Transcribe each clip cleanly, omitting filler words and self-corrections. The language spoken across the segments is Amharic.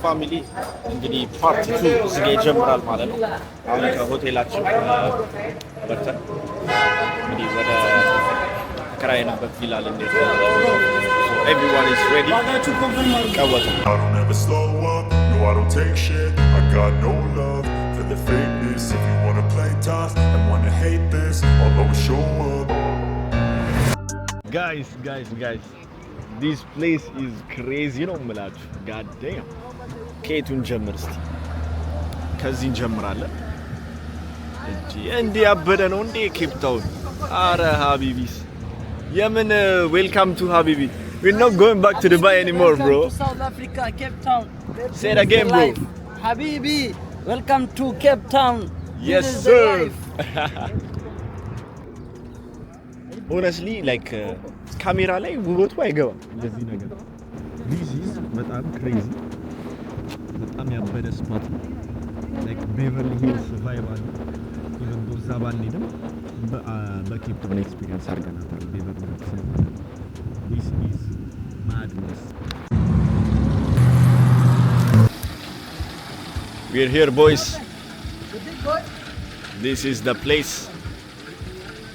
ፋሚሊ እንግዲህ ፓርት 2 እዚህ ጋር ይጀምራል ማለት ነው። አሁን ከሆቴላችን ወጥተን እንግዲህ ወደ ተከራየንበት ቪላ ልንሄድ ነው። Everyone is ready. I don't ever slow up, no I don't take shit. I got no love for the fakeness. If you wanna play tough and wanna hate this, I'll always show up. Guys, this place is crazy ነው የምላችሁ። God damn. ከየቱን ጀምር እስቲ? ከዚህ እንጀምራለን። እንዴ ያበደ ነው እንዴ ኬፕ ታውን? አረ ሀቢቢስ የምን ዌልካም ቱ ሀቢቢ. We're not going back to Dubai anymore, bro. Welcome to South Africa, Cape Town. Say it again, bro. Habibi, welcome to Cape Town. Yes, sir. Honestly, like ካሜራ ላይ ውበቱ አይገባም እንደዚህ ነገር። This is በጣም crazy. በጣም ያበደ ስፖት ነው። Like Beverly Hills vibe አለ። even though እዛ ባንሄድም በኬፕ ታውን ኤክስፒሪየንስ አድርገናል Beverly Hills. This is madness. We're here, boys. This is the place.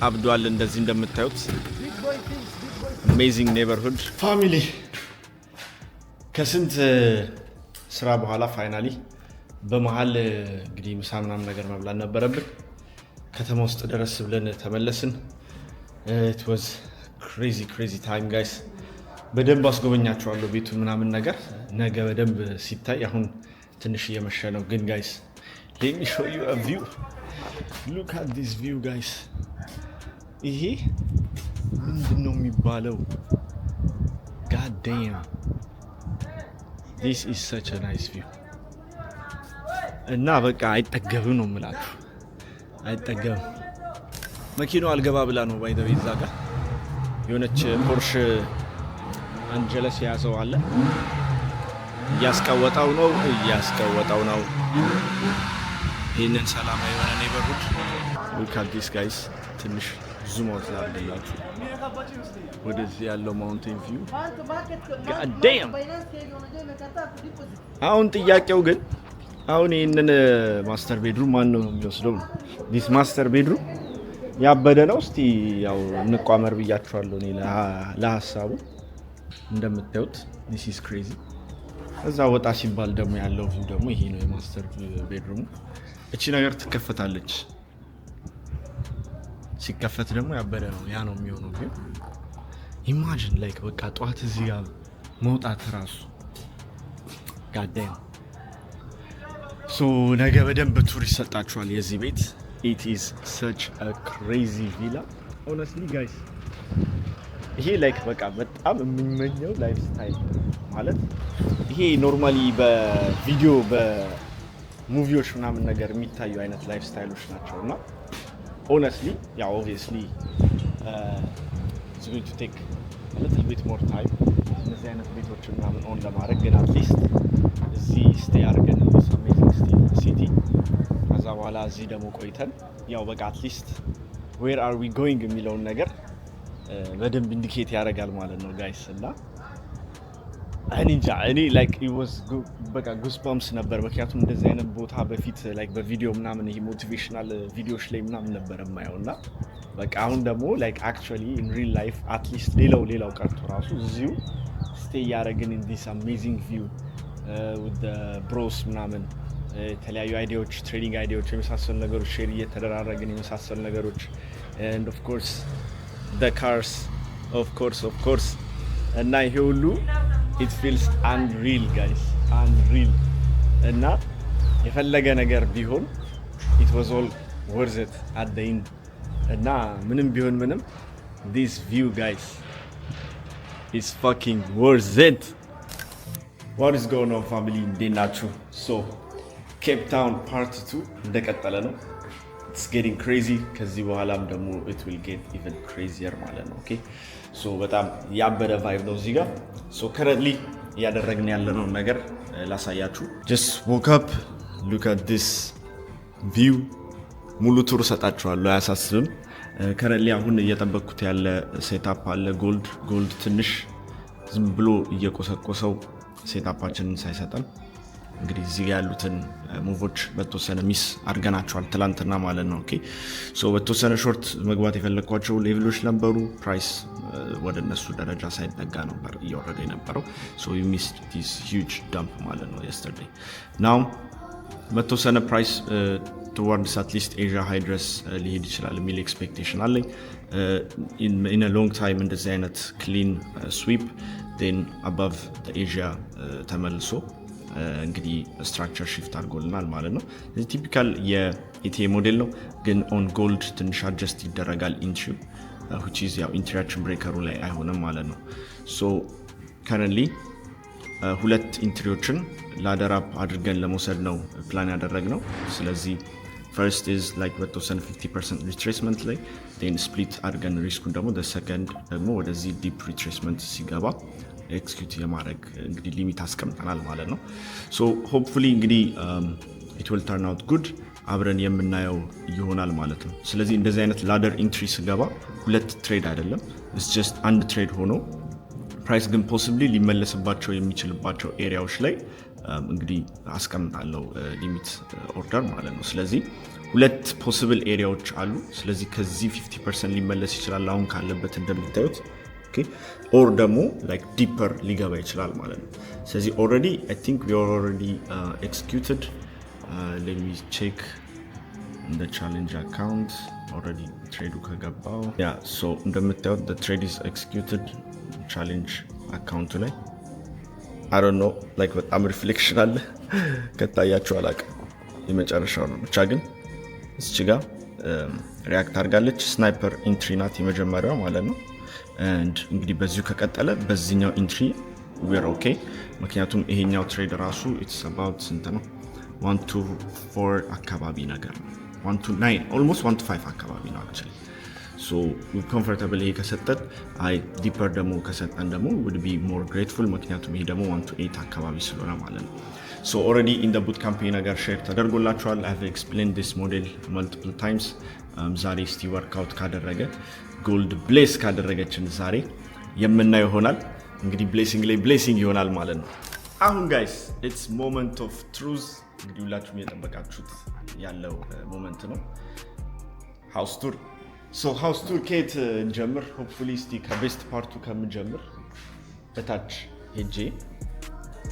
አብዷል እንደዚህ እንደምታዩት amazing neighborhood family. ከስንት ስራ በኋላ ፋይናሊ በመሃል እንግዲህ ምሳ ምናምን ነገር መብላት ነበረብን። ከተማ ውስጥ ድረስ ብለን ተመለስን። it was crazy time guys. በደንብ አስጎበኛችኋለሁ ቤቱ ምናምን ነገር ነገ በደንብ ሲታይ። አሁን ትንሽ እየመሸ ነው ግን guys, let me show you a view. Look at this view guys. ይሄ ምንድነው የሚባለው? God damn. This is such a nice view. እና በቃ አይጠገብም ነው የምላችሁ። አይጠገብም። መኪናው አልገባ ብላ ነው ባይ ዘ ወይ እዛ ጋር የሆነች ፖርሽ አንጀለስ ያዘው አለ። እያስቀወጣው ነው። ይሄንን ሰላማዊ የሆነ ኔበርሁድ look at this guys. ትንሽ ዙም አውት ላድርግላችሁ ወደዚህ ያለው ማውንቴን ቪው። God damn. አሁን ጥያቄው ግን አሁን ይሄንን ማስተር ቤድሩም ማን ነው የሚወስደው? this ማስተር ቤድሩም ያበደ ነው። እስቲ ያው እንቋመር ብያችኋለሁ እኔ ለሐሳቡ። እንደምታዩት this is crazy. እዛ ወጣ ሲባል ደግሞ ያለው ቪው ደግሞ ይሄ ነው የማስተር ቤድሩም። እቺ ነገር ትከፈታለች። ሲከፈት ደግሞ ያበደ ነው። ያ ነው የሚሆነው ቪው። ኢማጂን ላይክ በቃ ጧት እዚህ ጋር መውጣት ራሱ God damn. so ነገ በደንብ ቱር ይሰጣችኋል የዚህ ቤት። it is such a crazy villa honestly guys. ይሄ ላይክ በቃ በጣም የምመኘው ላይፍ ስታይል ማለት ይሄ ኖርማሊ በቪዲዮ በሙቪዎች ምናምን ነገር የሚታዩ አይነት ላይፍ ስታይሎች ናቸውና honestly yeah obviously it's going to take a little bit more time እነዚህ አይነት ቤቶች ምናምን ኦን ለማድረግ ግን at least እዚህ ስቴይ አድርገን this amazing city ከዛ በኋላ እዚህ ደግሞ ቆይተን ያው በቃ at least where are we going የሚለውን ነገር በደንብ ኢንዲኬት ያደርጋል ማለት ነው ጋይስ። እና እኔ like it was በቃ goosebumps ነበር። ምክንያቱም እንደዚህ አይነት ቦታ በፊት like በቪዲዮ ምናምን ይሄ ሞቲቬሽናል ቪዲዮዎች ላይ ምናምን ነበር የማየውና በቃ አሁን ደግሞ like actually in real life at least ሌላው ቀርቶ ራሱ እዚሁ ስቴይ ያደረግን in this amazing view with the bros ምናምን የተለያዩ አይዲያዎች ትሬዲንግ አይዲያዎች የመሳሰሉ ነገሮች ሼር እየተደራረግን የመሳሰሉ ነገሮች and of course the cars of course እና ይሄ ሁሉ it feels unreal guys, unreal. እና የፈለገ ነገር ቢሆን it was all worth it at the end. እና ምንም ቢሆን ምንም this view guys is fucking worth it. What is going on family? እንዴት ናችሁ? So Cape Town part 2 እንደቀጠለ ነው። It's getting crazy. ከዚህ በኋላም ደግሞ it will get even crazier ማለት ነው። Okay, so በጣም ያበደ vibe ነው እዚህ ጋር። So currently ያደረግን ያለነው ነገር ላሳያችሁ። Just woke up, look at this view. ሙሉ ቱር ሰጣችኋለሁ አያሳስብም። currently አሁን እየጠበቅኩት ያለ ሴትአፕ አለ። ጎልድ ትንሽ ዝም ብሎ እየቆሰቆሰው ሴትአፓችንን ሳይሰጠን እንግዲህ እዚህ ጋር ያሉትን ሙቮች በተወሰነ ሚስ አድርገናቸዋል ትላንትና ማለት ነው። ኦኬ ሶ በተወሰነ ሾርት መግባት የፈለግኳቸው ሌቭሎች ነበሩ። ፕራይስ ወደ እነሱ ደረጃ ሳይጠጋ ነበር እየወረደ የነበረው። ሶ ዩ ሚስድ ዲስ ሂውጅ ዳምፕ ማለት ነው የስተርዴይ። ናው በተወሰነ ፕራይስ ቱዋርድስ አትሊስት ኤዥያ ሃይ ድረስ ሊሄድ ይችላል የሚል ኤክስፔክቴሽን አለኝ። ኢን ሎንግ ታይም እንደዚህ አይነት ክሊን ስዊፕ ን አባቭ ኤዥያ ተመልሶ እንግዲህ ስትራክቸር ሽፍት አድርጎልናል ማለት ነው። ቲፒካል የኢቲኤ ሞዴል ነው፣ ግን ኦን ጎልድ ትንሽ አጀስት ይደረጋል ኢንትሪው which is ያው ኢንትሪያችን ብሬከሩ ላይ አይሆንም ማለት ነው። ሶ ከረንትሊ ሁለት ኢንትሪዎችን ላደር አፕ አድርገን ለመውሰድ ነው ፕላን ያደረግነው። ስለዚህ ፈርስት ኢዝ ላይክ በተወሰነ 50% ሪትሬስመንት ላይ ን ስፕሊት አድርገን ሪስኩን ደግሞ ሰከንድ ደግሞ ወደዚህ ዲፕ ሪትሬስመንት ሲገባ ኤክስኪዩት የማድረግ እንግዲህ ሊሚት አስቀምጠናል ማለት ነው። ሶ ሆፕፉሊ እንግዲህ ኢት ዊል ተርን አውት ጉድ አብረን የምናየው ይሆናል ማለት ነው። ስለዚህ እንደዚህ አይነት ላደር ኢንትሪ ስገባ ሁለት ትሬድ አይደለም፣ ኢትስ ጀስት አንድ ትሬድ ሆኖ ፕራይስ ግን ፖሲብሊ ሊመለስባቸው የሚችልባቸው ኤሪያዎች ላይ እንግዲህ አስቀምጣለሁ ሊሚት ኦርደር ማለት ነው። ስለዚህ ሁለት ፖሲብል ኤሪያዎች አሉ። ስለዚህ ከዚህ 50% ሊመለስ ይችላል አሁን ካለበት እንደምታዩት ኦር ደግሞ ላይክ ዲፐር ሊገባ ይችላል ማለት ነው። ስለዚህ ኦልሬዲ አይ ቲንክ ዊ አር ኦልሬዲ ኤክስኪዩትድ ሌት ሚ ቼክ the challenge account already trade ከገባው ያ ሶ እንደምታዩት the trade is executed challenge account ላይ I don't know like በጣም ሪፍሌክሽን አለ ከታያችሁ አላውቅም የመጨረሻው ነው ብቻ ግን እዚህ ጋር ሪያክት አድርጋለች። ስናይፐር ኢንትሪ ናት የመጀመሪያው ማለት ነው። and እንግዲህ በዚሁ ከቀጠለ በዚህኛው ኢንትሪ we are okay ምክንያቱም ይሄኛው ትሬድ ራሱ it's about ስንት ነው 1 to 4 አካባቢ ነገር ነው 1 to 9 almost 1 to 5 አካባቢ ነው actually so we comfortable ይሄ ከሰጠን አይ ዲፐር ደግሞ ከሰጠን ደግሞ would be more grateful ምክንያቱም ይሄ ደግሞ 1 to 8 አካባቢ ስለሆነ ማለት ነው። so already in the boot campaign ነገር ሼር ተደርጎላችኋል። I have explained this model multiple times ዛሬ እስቲ ወርክአውት ካደረገ ጎልድ ብሌስ ካደረገችን ዛሬ የምናየው ይሆናል። እንግዲህ ብሌሲንግ ላይ ብሌሲንግ ይሆናል ማለት ነው። አሁን ጋይስ it's moment of truth እንግዲህ ሁላችሁም የጠበቃችሁት ያለው ሞመንት ነው። ሃውስ ቱር ሶ ሃውስ ቱር ከየት እንጀምር? ሆፕፉሊ እስቲ ከቤስት ፓርቱ ከምንጀምር በታች ሄጄ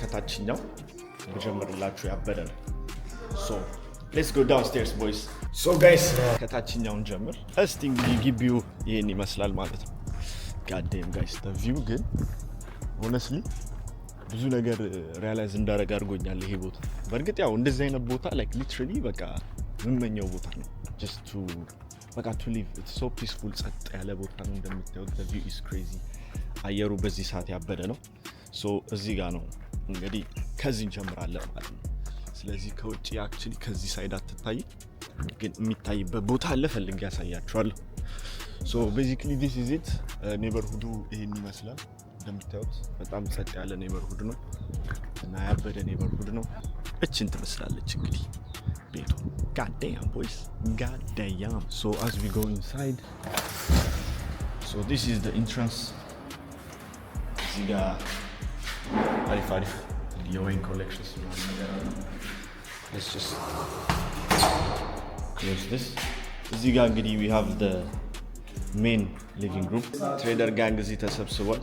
ከታችኛው ብጀምርላችሁ ያበደ ነው። ሶ ሌትስ ጎ ዳውንስቴርስ ቦይስ። ሶ ጋይስ ከታችኛው እንጀምር እስቲ። እንግዲህ ግቢው ይሄን ይመስላል ማለት ነው። ጋዴም ጋይስ ቪው ግን ሆነስሊ ብዙ ነገር ሪያላይዝ እንዳደረግ አድርጎኛል ይሄ ቦታ። በእርግጥ ያው እንደዚህ አይነት ቦታ ላይክ ሊትራሊ በቃ የምመኘው ቦታ ነው። just to በቃ to live it's so peaceful ጸጥ ያለ ቦታ ነው። እንደምታዩት the view is crazy። አየሩ በዚህ ሰዓት ያበደ ነው። ሶ እዚህ ጋር ነው እንግዲህ ከዚህ እንጀምራለን ማለት ነው። ስለዚህ ከውጪ አክቹሊ ከዚህ ሳይድ አትታይ ግን የሚታይበት ቦታ አለ፣ ፈልጌ ያሳያችኋለሁ። ሶ ቤዚክሊ this is it። ኔበርሁዱ ይሄን ይመስላል። እንደምታዩት በጣም ጸጥ ያለ ኔበርሁድ ነው እና ያበደ ኔበርሁድ ነው። እችን ትመስላለች እንግዲህ ቤቱ። God damn boys, God damn. So as we go inside, so this is the entrance. እዚህ ጋር አሪፍ አሪፍ የዋይን ኮሌክሽንስ ነው ነገር አለ። Let's just close this. እዚህ ጋር እንግዲህ we have the main living room. ትሬደር ጋንግ እዚህ ተሰብስቧል።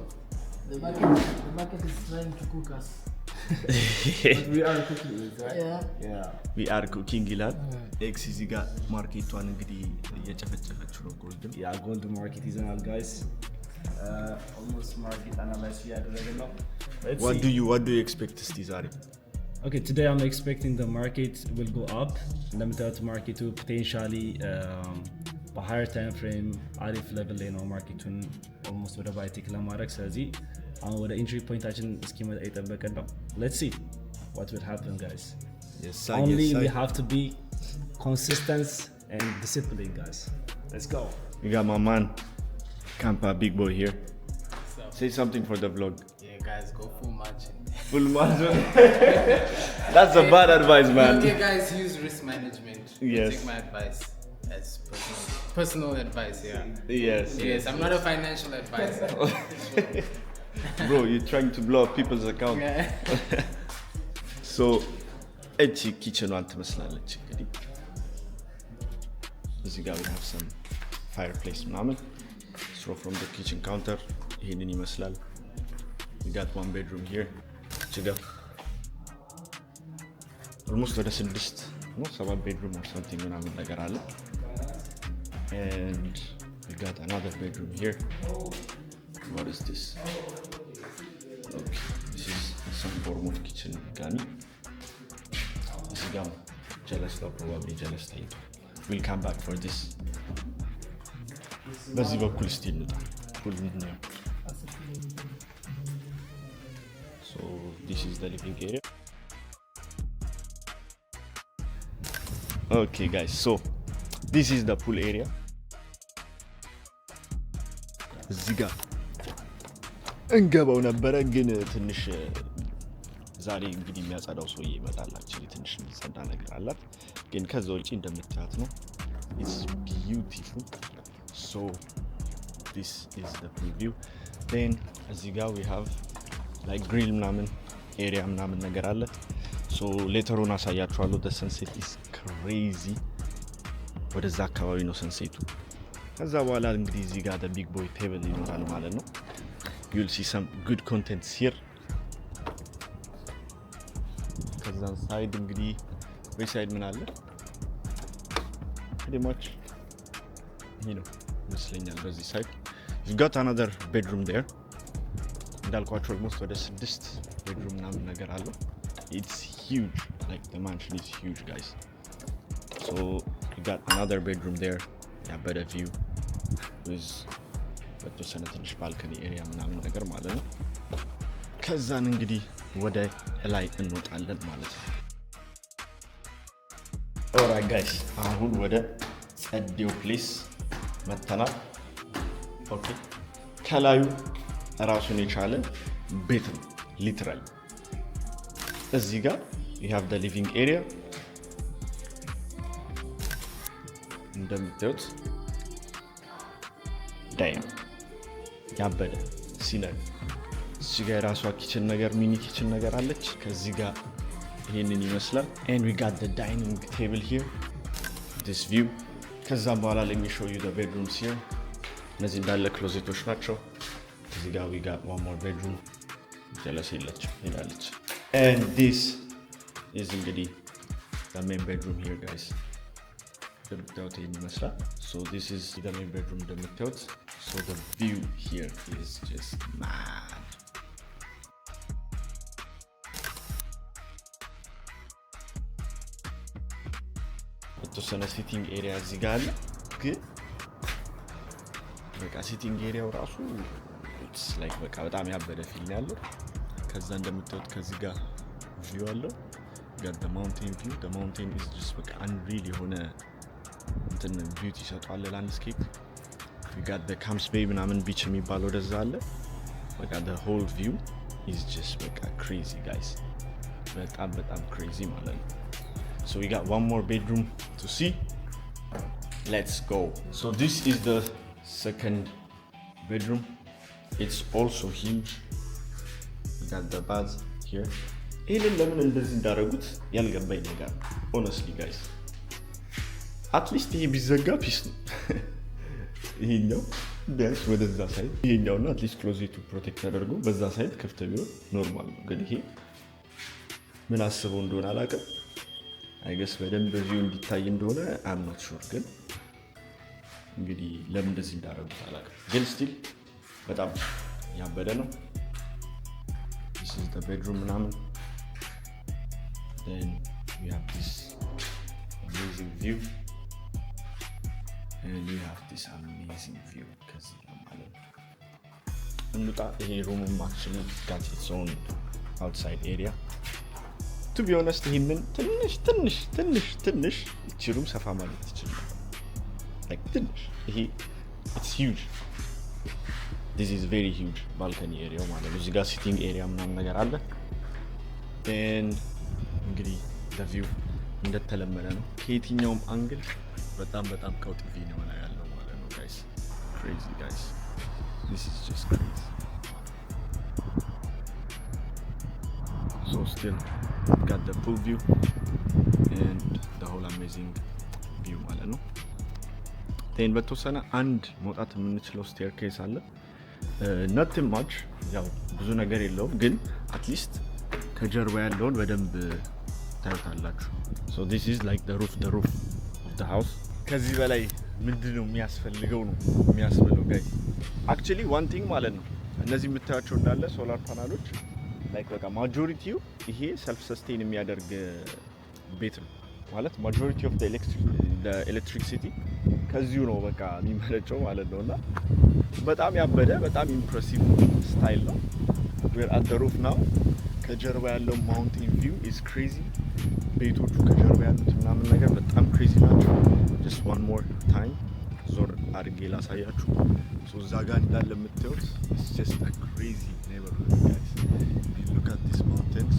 The market is trying to cook us. But we are cooking it, right? Yeah. We are cooking ይላል። ኤክስ እዚህ ጋር ማርኬቷን እንግዲህ እየጨፈጨፈች ነው። ጎልድ ያ ጎልድ ማርኬት ይዘናል ጋይስ። almost market analyze ያደረግን ነው። What do you expect እስቲ ዛሬ? Okay, today I'm expecting the market will go up. እንደምታዩት ማርኬቱ potentially በhigher time frame አሪፍ level ላይ ነው ማርኬቱን almost ወደ ባይ ቴክ ለማድረግ። ስለዚህ አሁን ወደ entry pointአችን እስኪመጣ እየጠበቅን ነው። Let's see what will happen guys. Yes sir. Only we have to be consistent and disciplined guys. Let's go. We got my man Kampa Big Boy here. Say something for the vlog. Yeah, guys, go full margin. Full margin. That's a bad advice, man. Okay, guys, use risk management. Yes. Take my advice as personal advice. Yeah. Yes. I'm not a financial advisor. Bro, you're trying to blow up people's account. Yeah. So እቺ ኪችኗን ትመስላለች እንግዲህ እዚህ ጋር we have some fireplace ምናምን so from the kitchen counter ይሄንን ይመስላል we got one bedroom here እዚህ ጋር almost ወደ 6 ነው 7 bedroom or something ምናምን ነገር አለ and we got another bedroom here what is this okay this is some form of kitchen gani እዚህ ጋር jealous ነው probably jealous ታይቶ we'll come back for this በዚህ በኩል እስቲ እንውጣ ሁሉም ነው so this is the living area okay guys so this is the pool area እዚህ ጋር እንገባው ነበረ ግን ትንሽ ዛሬ እንግዲህ የሚያጸዳው ሰውዬ ይመጣል actually ትንሽ የሚጸዳ ነገር አላት ግን ከዛ ውጪ እንደምታዩት ነው it's beautiful so this is the preview then እዚህ ጋር we have like grill ምናምን area ምናምን ነገር አለ so later on አሳያችኋለሁ the sunset is crazy ወደዛ አካባቢ ነው ሰንሴቱ ከዛ በኋላ እንግዲህ እዚህ ጋር the big boy table ይኖራል ማለት ነው you'll see some good contents here ከዛ ሳይድ እንግዲህ ወይ ሳይድ ምን አለ pretty much you know ይመስለኛል በዚህ ሳይድ you've got another bedroom there እንዳልኳችሁ almost ወደ 6 bedroom ምናምን ነገር አለ it's huge like the mansion is huge guys so you got another bedroom there yeah better view with በተወሰነ ትንሽ ባልከኒ ኤሪያ ምናምን ነገር ማለት ነው ከዛን እንግዲህ ወደ ላይ እንወጣለን ማለት ነው alright guys አሁን ወደ ጸዴው ፕሌስ መተናል ኦኬ ከላዩ ራሱን የቻለ ቤት ነው ሊትራሊ እዚህ ጋር you have the living area እንደምታዩት ዳይም ያበደ ሲነር እዚህ ጋር ራሷ ኪችን ነገር ሚኒ ኪችን ነገር አለች ከዚህ ጋር ይሄንን ይመስላል and we got the dining table here this view ከዛም በኋላ let me show you the bedrooms here እነዚህ እንዳለ ክሎዜቶች ናቸው እዚህ ጋር we got one more bedroom ጀለስ የለችም ሄዳለች and this is እንግዲህ the main bedroom here guys እንደምታዩት ይሄን ይመስላል so this is the main bedroom እንደምታዩት so the view here is just mad የተወሰነ ሲቲንግ ኤሪያ እዚህ ጋር አለ ግን በቃ ሲቲንግ ኤሪያው ራሱ it's like በቃ በጣም ያበደ ፊልም ያለው ከዛ እንደምታዩት ከዚህ ጋር ቪው አለው got the mountain view the mountain is just በቃ unreal የሆነ እንትን ቢዩቲ ይሰጣል ላንድስኬፕ we got the Camps Bay ምናምን ቢች የሚባለው ወደዛ አለ በቃ the whole view is just በቃ crazy guys በጣም በጣም crazy ማለት ነው so we got one more bedroom to see let's go so this is the second bedroom it's also huge we got the bath here ይሄንን ለምን እንደዚህ እንዳደረጉት ያልገባኝ ነገር honestly guys at least ይሄ ቢዘጋ ፒስ ነው ይሄኛው ቢያንስ ወደዛ ሳይድ ይሄኛውና at least ክሎዜቱ ፕሮቴክት ተደርጎ በዛ ሳይድ ክፍት ቢሆን ኖርማል ነው ግን ይሄ ምን አስበው እንደሆነ አላውቅም I guess በደንብ ቪው እንዲታይ እንደሆነ I'm not sure ግን እንግዲህ ለምን እንደዚህ እንዳደረጉት አላውቅም ግን still በጣም ያበደ ነው this is the bedroom ምናምን then we have this amazing view and you have this amazing view ከዚህ ማለት ነው እንውጣ ይሄ ሩምም actually got its own outside area to be honest ይሄንን ትንሽ እቺ ሩም ሰፋ ማለት ይችላል like ትንሽ ይሄ it's huge this is very huge balcony area ማለት ነው እዚህ ጋር sitting area ምናምን ነገር አለ and እንግዲህ the view እንደተለመደ ነው ከየትኛውም አንግል በጣም ከውጥ ቪው ነው ያለው ማለት ነው guys crazy guys this is just crazy so still got the pool view ሆል አሜዚንግ ቪው ማለት ነው። ቴን በተወሰነ አንድ መውጣት የምንችለው ስቴርኬስ አለ። nothing much ያው ብዙ ነገር የለውም ግን አትሊስት ከጀርባ ያለውን በደንብ ታዩታላችሁ። so this is like the roof of the house። ከዚህ በላይ ምንድነው የሚያስፈልገው ነው የሚያስፈልገው guys actually one thing ማለት ነው እነዚህ የምታያቸው እንዳለ ሶላር ፓናሎች like በቃ ማጆሪቲው ይሄ ሰልፍ ሰስቴን የሚያደርግ ቤት ነው ማለት ማጆሪቲ ኦፍ the electricity ከዚሁ ነው በቃ የሚመነጨው ማለት ነውና በጣም ያበደ በጣም ኢምፕሬሲቭ ስታይል ነው። we're at the roof now። ከጀርባ ያለው ማውንቴን ቪው is crazy። ቤቶቹ ከጀርባ ያሉት ምናምን ነገር በጣም crazy ናቸው። just one more time ዞር አድርጌ ላሳያችሁ። so እዛ ጋር እንዳለ የምታዩት it's just a crazy neighborhood guys. you look at these mountains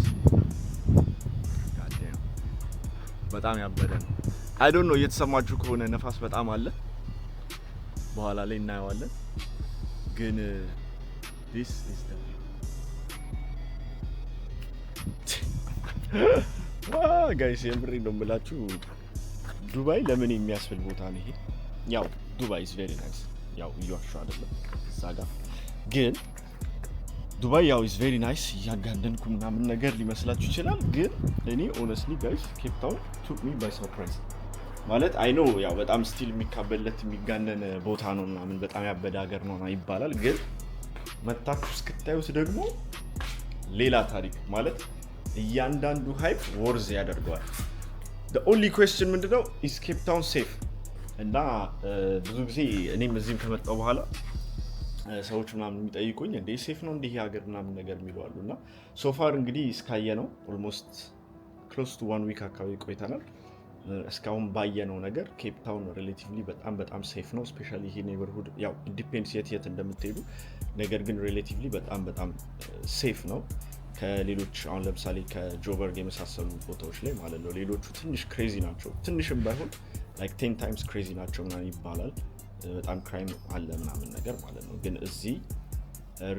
god damn በጣም ያበደ ነው። I don't know እየተሰማችሁ ከሆነ ነፋስ በጣም አለ በኋላ ላይ እናየዋለን ግን this is the ጋይስ የምሬ ነው የምላችሁ ዱባይ ለምን የሚያስብል ቦታ ነው ይሄ። ያው ዱባይ is very nice ያው እያዋሻው አይደለም እዛ ጋር ግን ዱባይ ያው is very nice ያጋንደንኩ ምናምን ነገር ሊመስላችሁ ይችላል ግን እኔ honestly guys Cape Town took me by surprise ማለት አይ ኖ ያው በጣም ስቲል የሚካበለት የሚጋነን ቦታ ነው ምናምን በጣም ያበደ ሀገር ነው ይባላል ግን መታችሁ እስክታዩት ደግሞ ሌላ ታሪክ ማለት እያንዳንዱ ሃይፕ ወርዝ ያደርገዋል። the only question ምንድነው is Cape Town safe እና ብዙ ጊዜ እኔም እዚህም ከመጣሁ በኋላ ሰዎች ምናምን የሚጠይቁኝ እንዴ ሴፍ ነው እንዴ ሀገር ምናምን ነገር የሚሉአሉና so far እንግዲህ እስካየ ነው almost close to 1 week አካባቢ ቆይተናል። እስካሁን ባየነው ነገር ኬፕ ታውን ሪሌቲቭሊ በጣም ሴፍ ነው ስፔሻሊ ይሄ ኔበርሁድ ያው ዲፔንድስ የት እንደምትሄዱ ነገር ግን ሪሌቲቭሊ በጣም ሴፍ ነው ከሌሎች አሁን ለምሳሌ ከጆበርግ የመሳሰሉ ቦታዎች ላይ ማለት ነው። ሌሎቹ ትንሽ ክሬዚ ናቸው ትንሽም ባይሆን like 10 times ክሬዚ ናቸው ምናምን ይባላል በጣም ክራይም አለ ምናምን ነገር ማለት ነው ግን እዚህ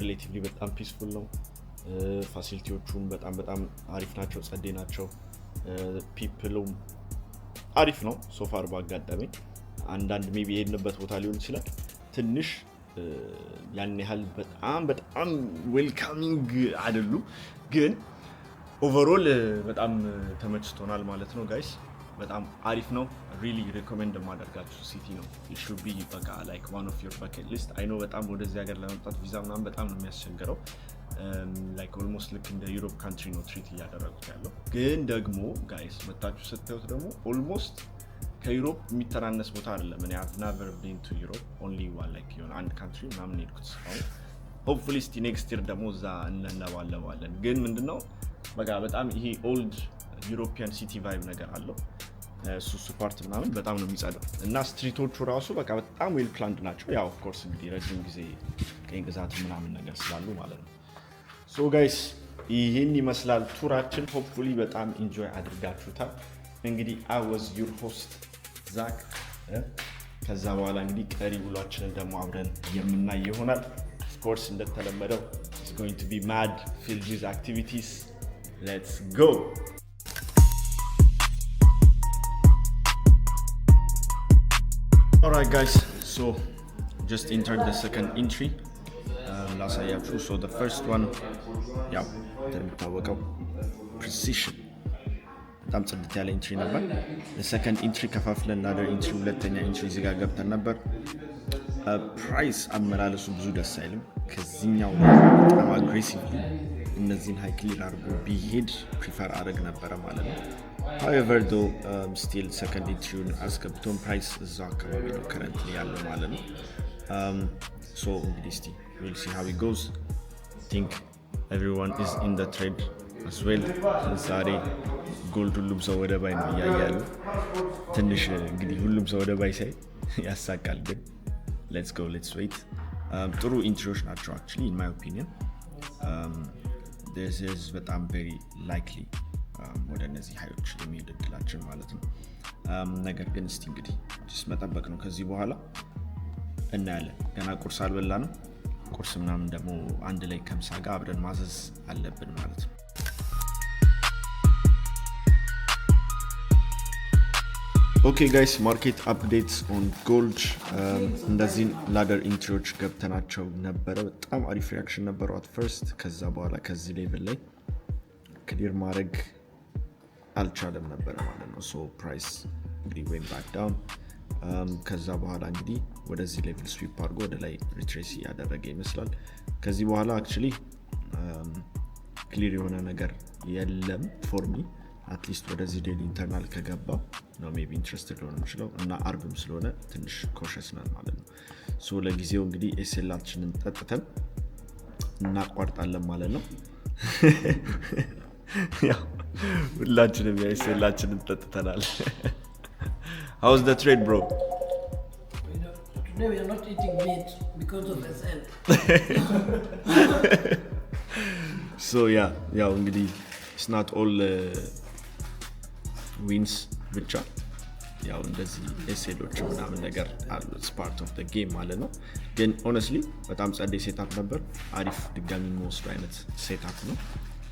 ሪሌቲቭሊ በጣም ፒስፉል ነው ፋሲሊቲዎቹም በጣም አሪፍ ናቸው ጸዴ ናቸው ፒፕሉም አሪፍ ነው ሶፋር ባጋጠመኝ አንዳንድ ሜቢ የሄድንበት ቦታ ሊሆን ይችላል ትንሽ ያን ያህል በጣም ዌልካሚንግ አይደሉም ግን ኦቨርኦል በጣም ተመችቶናል ማለት ነው ጋይስ በጣም አሪፍ ነው ሪሊ ሪኮሜንድ ማደርጋችሁ ሲቲ ነው it should be በቃ like one of your bucket list I know በጣም ወደዚህ ሀገር ለመምጣት ቪዛ ምናምን በጣም ነው የሚያስቸግረው like almost like in the Europe country ነው ትሪት እያደረጉት ያለው ግን ደግሞ ጋይስ መጣችሁ ስታዩት ደግሞ almost ከዩሮፕ የሚተናነስ ቦታ አይደለም እኔ I've never been to Europe only one like you know አንድ country ምናምን ሄድኩት hopefully next year ደግሞ እዛ እንለባለባለን ግን ምንድነው በቃ በጣም ይሄ old European city vibe ነገር አለው እሱ ፓርት ምናምን በጣም ነው የሚጸዳው እና ስትሪቶቹ ራሱ በቃ በጣም ዌል ፕላንድ ናቸው ያው ኦፍ ኮርስ እንግዲህ ረጅም ጊዜ ቀኝ ግዛት ምናምን ነገር ስላሉ ማለት ነው ሶ ጋይስ ይሄን ይመስላል ቱራችን ሆፕፉሊ በጣም ኢንጆይ አድርጋችሁታል እንግዲህ I was your host ዛክ ከዛ በኋላ እንግዲህ ቀሪ ውሏችንን ደግሞ አብረን የምናይ ይሆናል ኦፍ ኮርስ እንደተለመደው it's going to be mad filled with activities let's go Alright guys, so just entered the second entry last I have so the first one yeah እንደሚታወቀው precision በጣም ጽድት ያለ ኢንትሪ ነበር the second entry ከፋፍለን another entry ሁለተኛ ኢንትሪ እዚህ ጋር ገብተን ነበር ፕራይስ አመላለሱ ብዙ ደስ አይልም ከዚህኛው በጣም አግሬሲቭሊ እነዚህን ሃይ ክሊር አድርጎ ቢሄድ ፕሪፈር አደረግ ነበረ ማለት ነው however though still second entry አስገብቶን ፕራይስ እዛ አካባቢ ነው currently ያለው ማለት ነው so እንግዲህ እስቲ we'll see how it goes I think everyone is in the trade as well ዛሬ ጎልድ ሁሉም ሰው ወደ ባይ ነው ያያያሉ ትንሽ እንግዲህ ሁሉም ሰው ወደ ባይ ሳይ ያሳቃል ግን let's go let's wait ጥሩ ኢንትሮች ናቸው actually in my opinion this is በጣም very likely ወደ እነዚህ ሃዮች የሚሄድ እድላችን ማለት ነው ነገር ግን እስቲ እንግዲህ መጠበቅ ነው ከዚህ በኋላ እናያለን ገና ቁርስ አልበላንም ቁርስ ምናምን ደግሞ አንድ ላይ ከምሳ ጋር አብረን ማዘዝ አለብን ማለት ነው ኦኬ ጋይስ ማርኬት አፕዴትስ ኦን ጎልድ እንደዚህ ላደር ኢንትሪዎች ገብተናቸው ነበረ። በጣም አሪፍ ሪያክሽን ነበረው አት ፈርስት። ከዛ በኋላ ከዚህ ሌቭል ላይ ክሊር ማድረግ አልቻለም ነበረ ማለት ነው። ሶ ፕራይስ እንግዲህ ዌንት ባክ ዳውን። ከዛ በኋላ እንግዲህ ወደዚህ ሌቭል ስዊፕ አድርጎ ወደ ላይ ሪትሬስ ያደረገ ይመስላል። ከዚህ በኋላ አክቹሊ ክሊር የሆነ ነገር የለም ፎር ሚ አትሊስት ወደዚህ ዴሊ ኢንተርናል ከገባ ነው ሜቢ ኢንትረስትድ ሊሆን ይችላል እና አርብም ስለሆነ ትንሽ ኮሸስ ነን ማለት ነው። ሶ ለጊዜው እንግዲህ ኤስኤላችንን ጠጥተን እናቋርጣለን ማለት ነው። ያው ሁላችንም ኤስኤላችንን ጠጥተናል። How's the trade, bro? Today we are not eating meat because of SL. So yeah, እንግዲህ it's not all wins ብቻ ያው እንደዚህ ኤስኤሎች ምናምን ነገር አሉ። it's part of the game ማለት ነው። ግን honestly በጣም ጸዴ ሴታፕ ነበር። አሪፍ ድጋሚ የሚወስዱ አይነት ሴታፕ ነው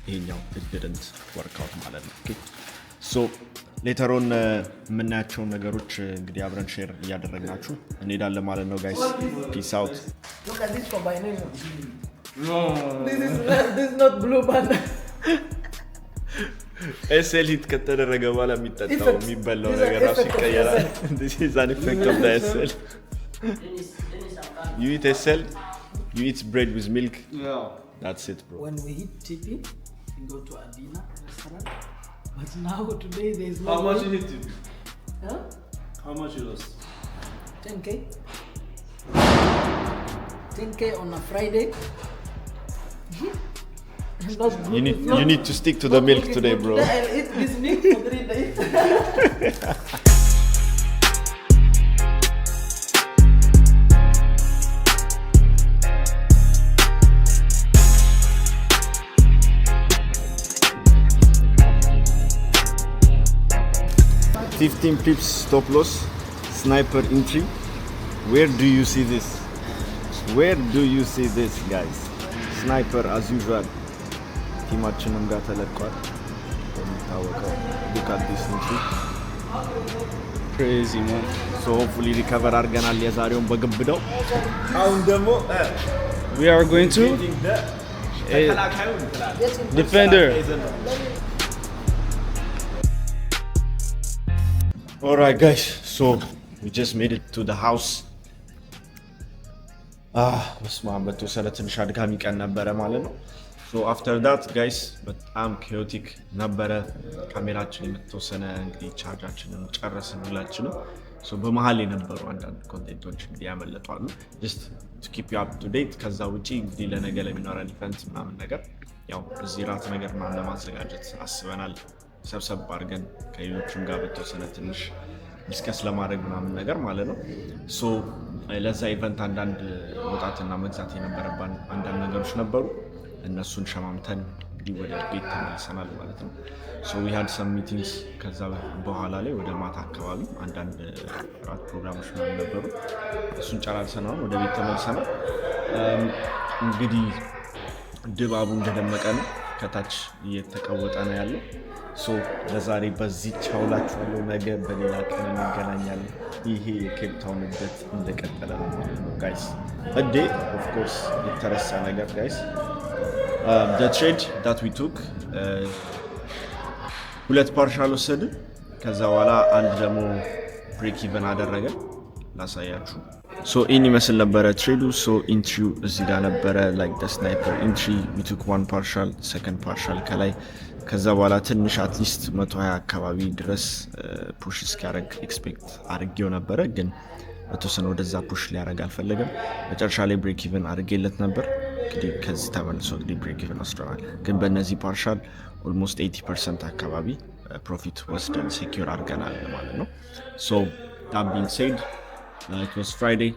ይሄኛው። it didn't work out ማለት ነው። okay so later on የምናያቸውን ነገሮች እንግዲህ አብረን ሼር እያደረግናችሁ እንሄዳለን ማለት ነው ጋይስ። peace out. Look at this combination. No. This is not blue panda. ኤስኤል ሂት ከተደረገ በኋላ የሚጠጣው የሚበላው ነገር ራሱ ይቀየራል። this is an effect of the SL. You eat SL, you eat bread with milk. Yeah. That's it, bro. When we hit TP, we go to a dinner restaurant. But now today there is no. How much you hit TP? Huh? How much you lost? 10K. 10K on a Friday. You need to stick to the milk today, bro. I'll eat this milk for 3 days. $15 pips stop loss, sniper entry. Where do you see this? Where do you see this, guys? Sniper as usual. ቲማችንም ጋር ተለቋል እንደሚታወቀው። look at this entry. Crazy man. So hopefully recover አድርገናል የዛሬውን በግብዳው። አሁን ደግሞ We are going to defender. Alright guys, so we just made it to the house. በስመ አብ በተወሰነ ትንሽ አድካሚ ቀን ነበረ ማለት ነው። so after that guys በጣም chaotic ነበረ። ካሜራችን የተወሰነ እንግዲህ ቻርጃችንን ጨረስን ሁላችንም። so በመሃል የነበሩ አንዳንድ ኮንቴንቶች እንግዲህ ያመለጧሉ just to keep you up to date። ከዛ ውጪ እንግዲህ ለነገ ለሚኖረን ኢቨንት ምናምን ነገር ያው እዚህ ራት ነገር ምናምን ለማዘጋጀት አስበናል። ሰብሰብ አድርገን ከሌሎችም ጋር በተወሰነ ትንሽ ዲስከስ ለማድረግ ምናምን ነገር ማለት ነው። ሶ ለዛ ኢቨንት አንዳንድ ወጣትና መግዛት የነበረባን አንዳንድ ነገሮች ነበሩ። እነሱን ሸማምተን እንግዲህ ወደ ቤት ተመልሰናል ማለት ነው። ሶ we had some meetings ከዛ በኋላ ላይ ወደ ማታ አካባቢ አንዳንድ ራት ፕሮግራሞች ምናምን ነበሩ። እሱን ጨራርሰናል፣ ወደ ቤት ተመልሰናል። እንግዲህ ድባቡ እንደደመቀ ነው፣ ከታች እየተቀወጠ ነው ያለው። ሶ ለዛሬ በዚህ ቻውላችኋለሁ። ነገ በሌላ ቀን እንገናኛለን። ይሄ የኬፕ ታውን እድገት እንደቀጠለ ነው ማለት ነው ጋይስ። እዴ ኦፍ ኮርስ የተረሳ ነገር ጋይስ the trade that we took ሁለት ፓርሻል ወሰድን። ከዛ በኋላ አንድ ደግሞ ብሬክ ኢቨን አደረገ። ላሳያችሁ። ሶ ኢን ይመስል ነበረ ትሬዱ። ሶ ኢንትሪው እዚህ ጋር ነበረ like the sniper entry we took one partial, second partial ከላይ። ከዛ በኋላ ትንሽ አትሊስት 120 አካባቢ ድረስ ፑሽ እስኪያደርግ ኤክስፔክት አድርጌው ነበረ፣ ግን በተወሰነ ወደዛ ፑሽ ሊያደርግ አልፈለገም። መጨረሻ ላይ ብሬክ ኢቨን አድርጌለት ነበር። እንግዲህ ከዚህ ተመልሶ እንግዲህ ብሬክ ኢቨን ወስደናል። ግን በእነዚህ ፓርሻል ኦልሞስት 80% አካባቢ ፕሮፊት ወስደን ሴኪዩር አድርገናል ማለት ነው። ሶ that being said it was Friday.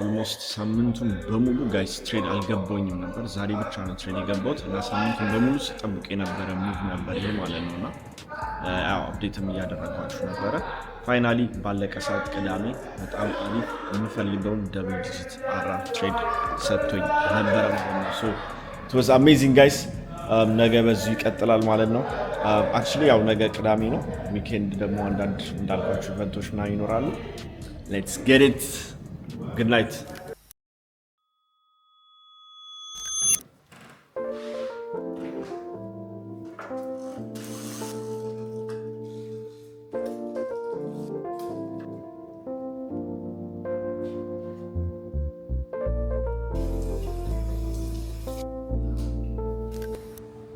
ኦልሞስት ሳምንቱን በሙሉ ጋይስ ትሬድ አልገባኝም ነበር። ዛሬ ብቻ ነው ትሬድ የገባሁት እና ሳምንቱን በሙሉ ስጠብቅ የነበረ ሙቭ ነበር ይሄ ማለት ነውና ያው አፕዴትም እያደረኳችሁ ነበረ። ፋይናሊ ባለቀ ሰዓት ቅዳሜ በጣም አሪፍ የምፈልገውን ደብል ዲጂት አራት ትሬድ ሰጥቶኝ ነበረ ማለት ነው። ሶ it was amazing guys. ነገ በዚሁ ይቀጥላል ማለት ነው። አክቹሊ ያው ነገ ቅዳሜ ነው። ዊኬንድ ደግሞ አንዳንድ እንዳልኳችሁ ኢቨንቶች ምናምን ይኖራሉ። ሌትስ ጌት ኢት ጉድ ናይት።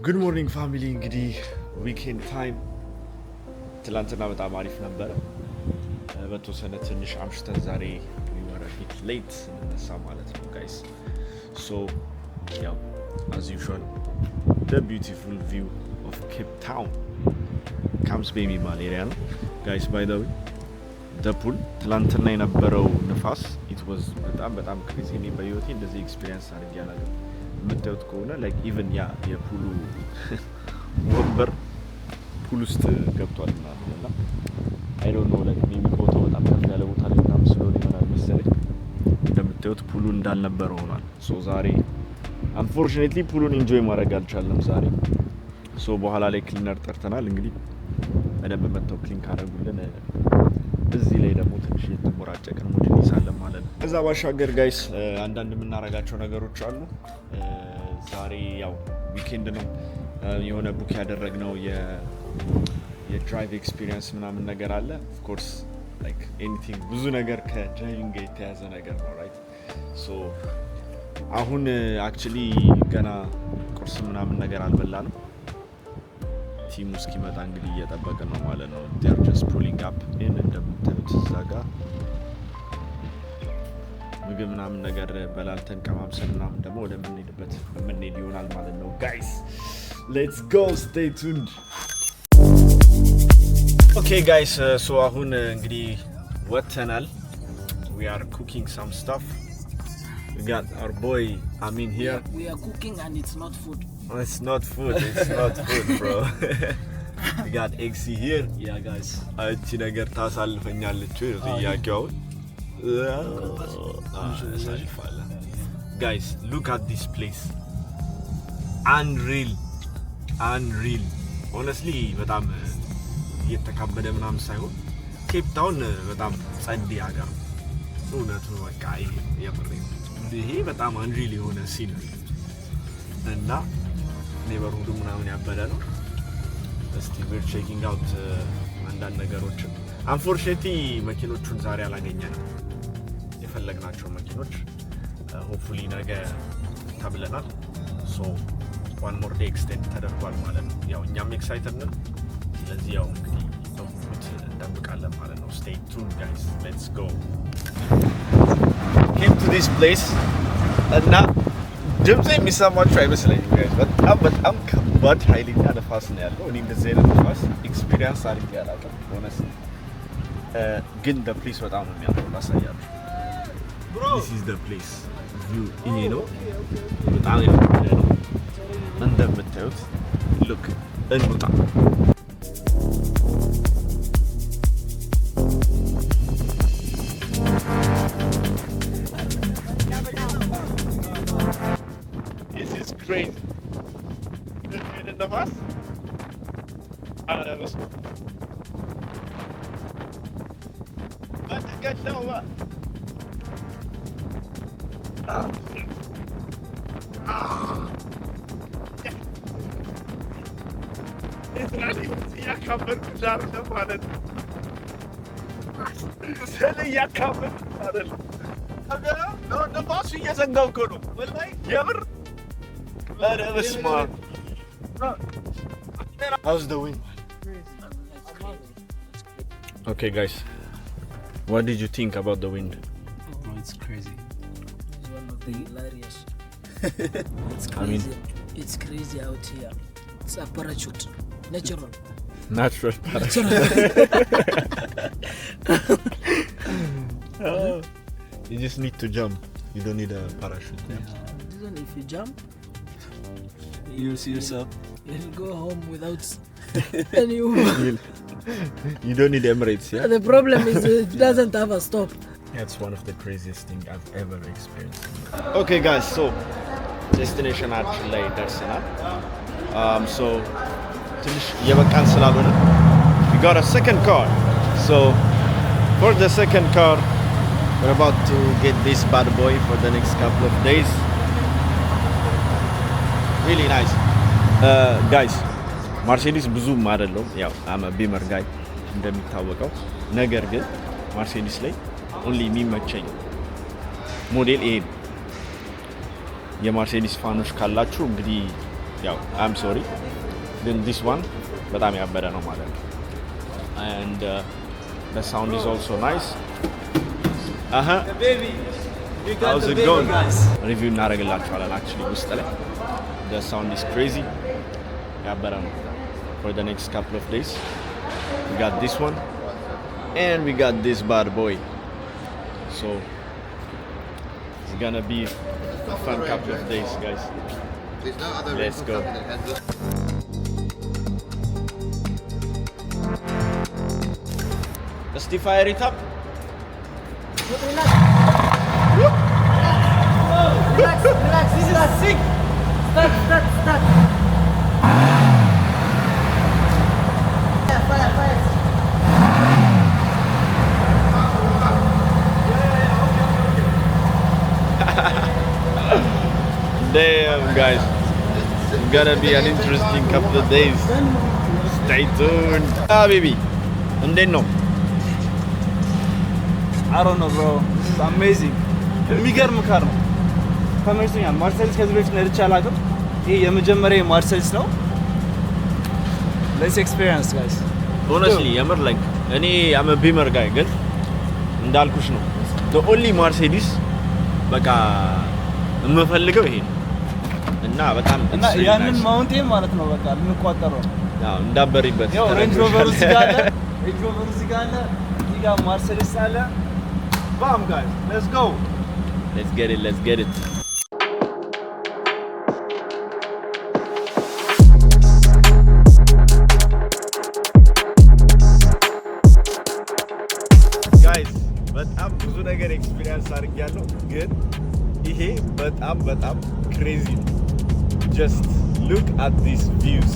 ጉድ ሞርኒንግ ፋሚሊ። እንግዲህ ዊኬንድ ታይም ትላንትና በጣም አሪፍ ነበረ። በተወሰነ ትንሽ አምሽተን ዛሬ ወረ ሂት ሌት እንነሳ ማለት ነው ጋይስ። ሶ ያው አዝ ዩዥዋል the beautiful view of Cape Town ካምፕስ ቤይ የሚባል ኤሪያ ነው ጋይስ። ባይ ዘ ዌይ the pool ትላንትና የነበረው ንፋስ it was በጣም ክሬዚ። እኔ በህይወቴ እንደዚህ ኤክስፒሪየንስ አድርጌ አላውቅም። የምታዩት ከሆነ ላይክ ኢቨን ያ የፑሉ ወንበር ፑል ውስጥ ገብቷል ማለት ነው። እና አይ ዶንት ኖ ላይክ ሜቢ ቦታው በጣም ከፍ ያለ ቦታ ላይ ምናምን ስለሆነ ይሆናል መሰለኝ እንደምታዩት ፑሉ እንዳልነበረ ሆኗል። ሶ ዛሬ አንፎርቹኔትሊ ፑሉን ኢንጆይ ማድረግ አልቻለም ዛሬ። ሶ በኋላ ላይ ክሊነር ጠርተናል። እንግዲህ በደንብ መጥተው ክሊን ካደረጉልን እዚህ ላይ ደግሞ ትንሽ የተሞራጨቅን ሙድ እንይዛለን ማለት ነው። ከዛ ባሻገር ጋይስ አንዳንድ የምናረጋቸው ነገሮች አሉ። ዛሬ ያው ዊኬንድ ነው። የሆነ ቡክ ያደረግነው የድራይቭ ኤክስፒሪየንስ ምናምን ነገር አለ። ኦፍ ኮርስ ላይክ ኤኒቲንግ ብዙ ነገር ከድራይቪንግ ጋር የተያዘ ነገር ነው ራይት። ሶ አሁን አክቹሊ ገና ቁርስ ምናምን ነገር አልበላንም። ቲሙ እስኪመጣ እንግዲህ እየጠበቅን ነው ማለት ነው። ዴር ጀስት ፑሊንግ አፕ ኢን እንደምታዩት እዛ ጋር ምግብ ምናምን ነገር በላልተን ቀማምሰን ምናምን ደግሞ ወደምንሄድበት የምንሄድ ይሆናል ማለት ነው ጋይስ። ሌትስ ጎ ስቴይ ቱንድ። ኦኬ ጋይስ ሶ አሁን እንግዲህ ወጥተናል። ዊ አር ኩኪንግ ሳም ስታፍ። We got our boy Amin here. We are cooking and it's not food. It's not food, bro. We got Exy here. Yeah guys. እቺ ነገር ታሳልፈኛለች ወይ ጥያቄው? አሳልፋለሁ። Guys, look at this place. Unreal. Honestly በጣም እየተካበደ ምናምን ሳይሆን ኬፕ ታውን በጣም ጸድ ሀገር ነው። እውነቱ በቃ ይሄ በጣም አንሪል የሆነ ሲን እና ኔበርሁዱ ምናምን ያበደ ነው። እስቲ we're checking out አንዳንድ ነገሮችን። አንፎርቹኔትሊ መኪኖቹን ዛሬ አላገኘንም፣ የፈለግናቸው መኪኖች ሆፕፉሊ ነገ ተብለናል። ሶ one more day extend ተደርጓል ማለት ነው። ያው እኛም ኤክሳይትድ ነን። ስለዚህ ያው እንግዲህ በጉጉት እንጠብቃለን ማለት ነው። stay tuned guys, let's go. Came to this place እና ድምጽ የሚሰማችሁ አይመስለኝም ጋይስ። በጣም ከባድ ኃይለኛ ነፋስ ነው ያለው። እኔ እንደዚህ አይነት ነፋስ ኤክስፒሪየንስ አድርጌ አላውቅም ሆነስ። ግን the place በጣም ነው የሚያምረው። ላሳያችሁ። This is the place view ይሄ ነው። በጣም ያምራል ነው እንደምታዩት። look እንውጣ። Crazy. In the bus? I don't know. But you get no what? It's really ya cover jar the planet. Sele ya cover planet. Aga no the boss you just go go. Well like ever How's the wind? Okay guys, what did you think about the wind? Oh, it's crazy. It's one of the hilarious. It's crazy. I mean, it's crazy out here. It's a parachute. Natural. Natural parachute. You just need to jump. You don't need a parachute. Even if you jump, You'll see yourself. you'll go home without any Uber. You don't need Emirates, yeah? The problem is it doesn't have a stop. That's one of the craziest things I've ever experienced. Okay guys, so destination actually ደርሰናል። So ትንሽ የበቃን ስላልሆነ we got a second car. So for the second car we're about to get this bad boy for the next couple of days. Really nice. Guys ማርሴዲስ ብዙም አይደለም ያው I'm a Beamer guy እንደሚታወቀው ነገር ግን ማርሴዲስ ላይ only የሚመቸኝ ሞዴል ይሄ የማርሴዲስ ፋኖች ካላችሁ እንግዲህ ያው I'm sorry then this one በጣም ያበደ ነው ማለት ነው and the sound is also nice baby you got how's the it baby going guys review እናደርግላችኋለን actually ውስጥ ላይ the sound is crazy ያበደ ነው for the next couple of days we got this one and we got this bad boy so it's gonna be a fun couple of days guys. There's no other Let's go. company that has this. Let's fire it up. Relax, this is a sick. Start. Fire. Damn guys, it's gonna be an interesting couple of days. Stay tuned. Baby, እንዴት ነው? I don't know bro this is amazing የሚገርም ካር ነው ተመችቶኛል ማርሴዲስ ከዚህ በፊት ነድቼ አላውቅም ይሄ የመጀመሪያ ማርሴዲስ ነው let's experience guys Honestly የምር like እኔ I'm a Beamer guy ግን እንዳልኩሽ ነው the only Mercedes በቃ የምፈልገው ይሄ ነው እና በጣም እና ያንን ማውንቴን ማለት ነው በቃ ልንቋጠረው ያው እንዳበሪበት ያው ሬንጅ ሮቨር እዚህ ጋር አለ ሬንጅ ሮቨር እዚህ ጋር አለ እዚህ ጋር ማርሴዲስ አለ bam guys let's go let's get it guys በጣም ብዙ ነገር ኤክስፒሪየንስ አድርጌያለሁ ግን ይሄ በጣም crazy ነው just look at these views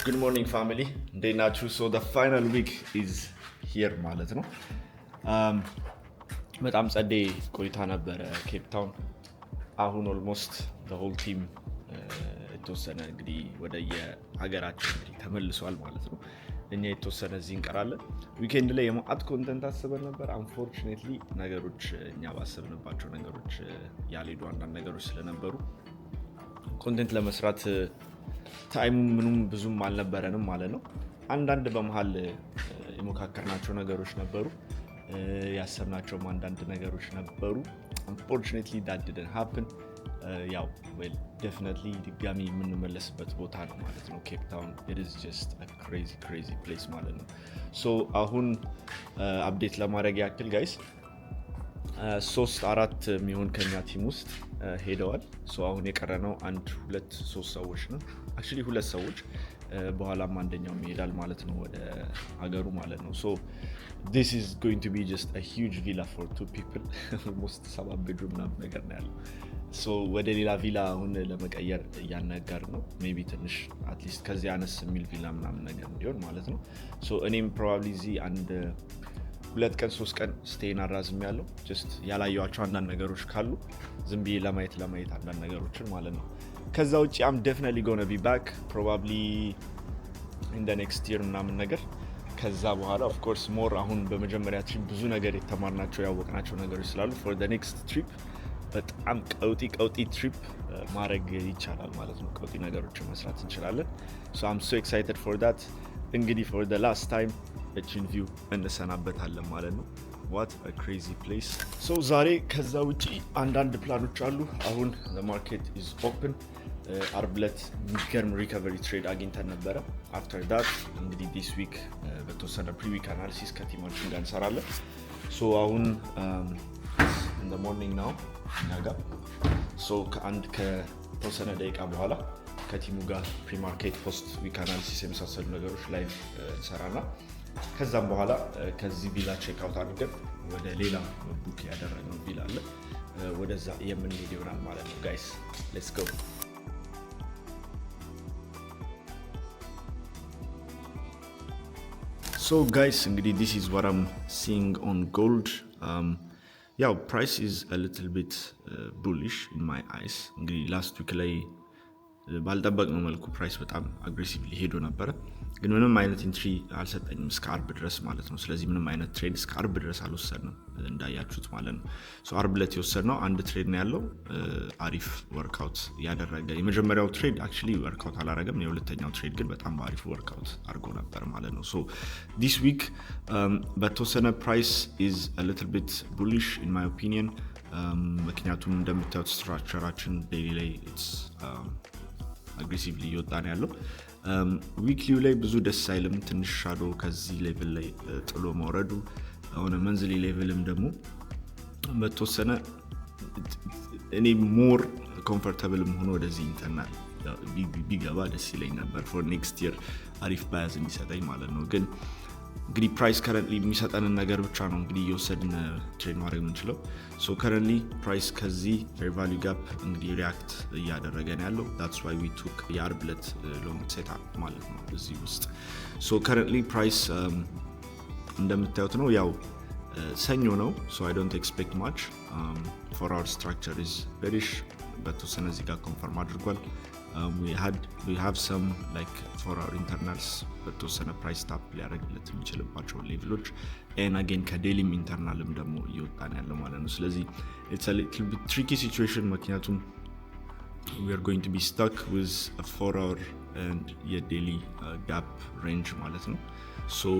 Good morning family እንዴት ናችሁ so the final week is here ማለት ነው በጣም ጸዴ ቆይታ ነበረ ኬፕ ታውን አሁን ኦልሞስት the whole team የተወሰነ እንግዲህ ወደ የሀገራችን እንግዲህ ተመልሷል ማለት ነው እኛ የተወሰነ እዚህ እንቀራለን ዊኬንድ ላይ የማአት ኮንተንት አስበን ነበር unfortunately ነገሮች እኛ ባሰብንባቸው ነገሮች ያልሄዱ አንዳንድ ነገሮች ስለነበሩ ኮንተንት ለመስራት ታይሙ ምንም ብዙም አልነበረንም ማለት ነው አንዳንድ በመሃል የሞካከርናቸው ነገሮች ነበሩ ያሰብናቸውም አንዳንድ ነገሮች ነበሩ unfortunately that didn't happen ያው well definitely ድጋሚ የምንመለስበት ቦታ ነው ማለት ነው ኬፕ ታውን it is just a crazy place ማለት ነው so አሁን አፕዴት ለማድረግ ያክል ጋይስ 3-4 የሚሆን ከኛ ቲም ውስጥ ሄደዋል so አሁን የቀረነው 1-2-3 ሰዎች ነው actually 2 ሰዎች በኋላም አንደኛው ይሄዳል ማለት ነው ወደ ሀገሩ ማለት ነው so this is going to be just a huge villa for 2 people almost 7 bedroom ነገር ነው ያለው so ወደ ሌላ ቪላ አሁን ለመቀየር ያነጋር ነው maybe ትንሽ at least ከዚህ አነስ የሚል ቪላ ምናምን ነገር እንዲሆን ማለት ነው so እኔም probably እዚህ አንድ 2 ቀን 3 ቀን ስቴይን አራዝም ያለው just ያላየዋቸው አንዳንድ ነገሮች ካሉ ዝም ብዬ ለማየት አንዳንድ ነገሮችን ማለት ነው ከዛ ውጪ I'm definitely going to be back probably in the next year ምናምን ነገር ከዛ በኋላ of course more አሁን በመጀመሪያችን ብዙ ነገር የተማርናቸው ያወቅናቸው ነገሮች ስላሉ for the next trip በጣም ቀውጢ ትሪፕ ማድረግ ይቻላል ማለት ነው ቀውጢ ነገሮችን መስራት እንችላለን so I'm so excited for that እንግዲህ for the last time እቺን ቪው እንሰናበታለን ማለት ነው what a crazy place so ዛሬ ከዛ ውጪ አንዳንድ ፕላኖች አሉ አሁን the market is open አርብለት ሚገርም ሪከቨሪ ትሬድ አግኝተን ነበረ after that እንግዲህ this week በተወሰነ pre-week analysis ከቲማችን ጋር እንሰራለን so አሁን in the morning now ናጋ so ከአንድ ከተወሰነ ደቂቃ በኋላ ከቲሙ ጋር ፕሪማርኬት ፖስት ዊክ አናሊሲስ የመሳሰሉ ነገሮች ላይ እንሰራና ከዛም በኋላ ከዚህ ቪላ ቼክ አውት አድርገን ወደ ሌላ ቡክ ያደረግነው ቪላ አለ ወደዛ የምንሄድ ይሆናል ማለት ነው ጋይስ ሌትስ ጎ So guys, this is what I'm seeing on gold. Yeah, price is a little bit bullish in my eyes. Last week ባልጠበቅነው መልኩ ፕራይስ በጣም አግሬሲቭሊ ሄዶ ነበረ ግን ምንም አይነት ኢንትሪ አልሰጠኝም እስከ አርብ ድረስ ማለት ነው ስለዚህ ምንም አይነት ትሬድ እስከ አርብ ድረስ አልወሰድንም እንዳያችሁት ማለት ነው ሶ አርብ ዕለት የወሰድነው አንድ ትሬድ ነው ያለው አሪፍ ወርክአውት ያደረገ የመጀመሪያው ትሬድ actually ወርክአውት አላረገም የሁለተኛው ትሬድ ግን በጣም አሪፍ ወርክአውት አድርጎ ነበር ማለት ነው ሶ this week በተወሰነ ፕራይስ is a little bit bullish in my opinion ምክንያቱም እንደምታዩት ስትራክቸራችን ዴይሊ ላይ it's aggressively እየወጣን ያለው ዊክሊው ላይ ብዙ ደስ አይልም ትንሽ ሻዶ ከዚህ ሌቭል ላይ ጥሎ መውረዱ ሆነ መንዝሊ ሌቭልም ደግሞ በተወሰነ እኔ ሞር ኮምፎርታብል ሆኖ ወደዚህ ኢንተርናል ቢገባ ደስ ይለኝ ነበር for next year አሪፍ ባያዝ እንዲሰጠኝ ማለት ነው ግን ፕራይስ currently የሚሰጠንን ነገር ብቻ ነው እየወሰድን ትሬድ ማድረግ የምንችለው so currently ፕራይስ ከዚህ fair value gap ሪያክት እያደረገ ነው ያለው that's why we took የአርብ ዕለት long setup ማለት ነው እዚህ ውስጥ so currently price እንደምታዩት ነው ያው ሰኞ ነው so I don't expect much for our structure is bearish በተወሰነ እዚህ ጋር ኮንፈርም አድርጓል we have some like for our internals በተወሰነ ፕራይስ ታፕ ሊያደርግለት የሚችልባቸው ሌቭሎች and again ከዴሊም ኢንተርናልም ደግሞ እየወጣን ያለው ማለት ነው ስለዚህ it's a little bit tricky situation ምክንያቱም we are going to be stuck with a 4-hour and a daily gap range ማለት ነው so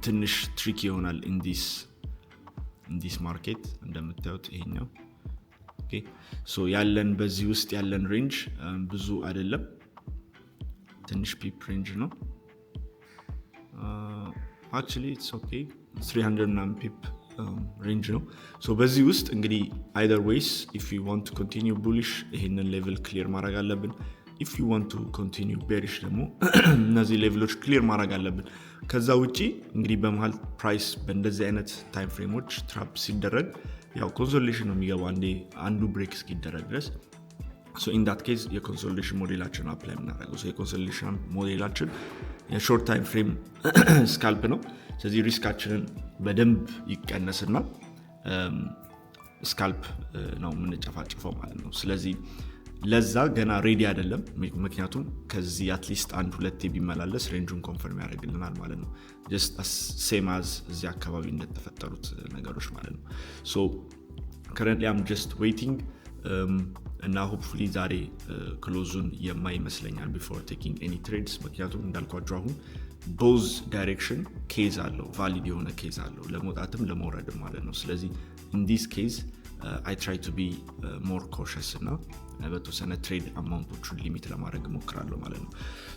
ትንሽ ትሪኪ ይሆናል in this market እንደምታዩት ይሄኛው okay so ያለን በዚህ ውስጥ ያለን ሬንጅ ብዙ አይደለም ትንሽ ፒፕ ሬንጅ ነው actually it's okay 300 ፒፕ ሬንጅ ነው so በዚህ ውስጥ either ways if you want to continue bullish ይሄንን ሌቭል ክሊር ማድረግ አለብን if you want to continue bearish ደግሞ እነዚህ ሌቭሎች ክሊር ማድረግ አለብን ከዛ ውጪ በመሃል ፕራይስ በእንደዚህ አይነት ታይም ፍሬሞች ትራፕ ሲደረግ ያው ኮንሶሊዴሽን ነው የሚገባው አንዱ ብሬክ እስኪደረግ ድረስ so in that case የኮንሶሊዴሽን ሞዴላችን አፕላይ እናደርጋለን so የኮንሶሊዴሽን ሞዴላችን የሾርት ታይም ፍሬም ስካልፕ ነው ስለዚህ ሪስካችንን በደንብ ይቀነስና ስካልፕ ነው የምንጨፋጭፈው ማለት ነው ስለዚህ ለዛ ገና ሬዲ አይደለም ምክንያቱም ከዚህ አትሊስት አንድ ሁለቴ ቢመላለስ ሬንጁን ኮንፈርም ያደርግልናል ማለት ነው just as same as እዚህ አካባቢ እንደተፈጠሩት ነገሮች ማለት ነው so currently I'm just waiting እና hopefully ዛሬ ክሎዙን የማይመስለኛል before taking any trades ምክንያቱም እንዳልኳችሁ አሁን both direction ኬዝ አለው valid የሆነ ኬዝ አለው ለመውጣትም ለመውረድም ማለት ነው ስለዚህ in this case I try to be more cautious እና በተወሰነ ትሬድ አማውንቶቹን ሊሚት ለማድረግ ሞክራለሁ ማለት ነው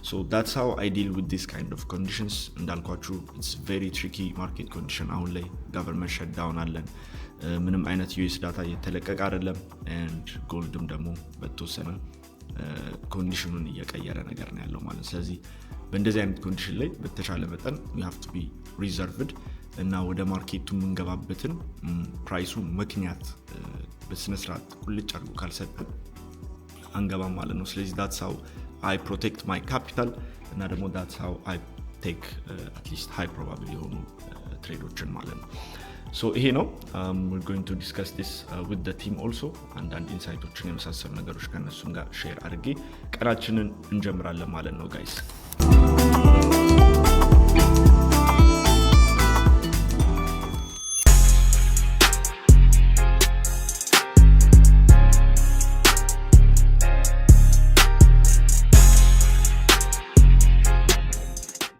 so that's how I deal with this kind of conditions እንዳልኳችሁ it's very tricky market condition አሁን ላይ government shutdown አለን ምንም አይነት US ዳታ እየተለቀቀ አይደለም and goldም ደግሞ በተወሰነ ኮንዲሽኑን እየቀየረ ነገር ነው ያለው ማለት ስለዚህ በእንደዚህ አይነት ኮንዲሽን ላይ በተቻለ መጠን we have to be reserved እና ወደ ማርኬቱ መንገባበትን ፕራይሱ ምክንያት በስነ ስርዓት ቁልጭ አድርጎ ካልሰጠን አንገባም ማለት ነው ስለዚህ that's how I protect my capital እና ደግሞ that's how I take at least high probability የሆኑ ትሬዶችን ማለት ነው so ይሄ ነው we're going to discuss this with the team also አንዳንድ ኢንሳይቶችን የመሳሰሉ ነገሮች ከነሱም ጋር ሼር አድርጌ ቀናችንን እንጀምራለን ማለት ነው guys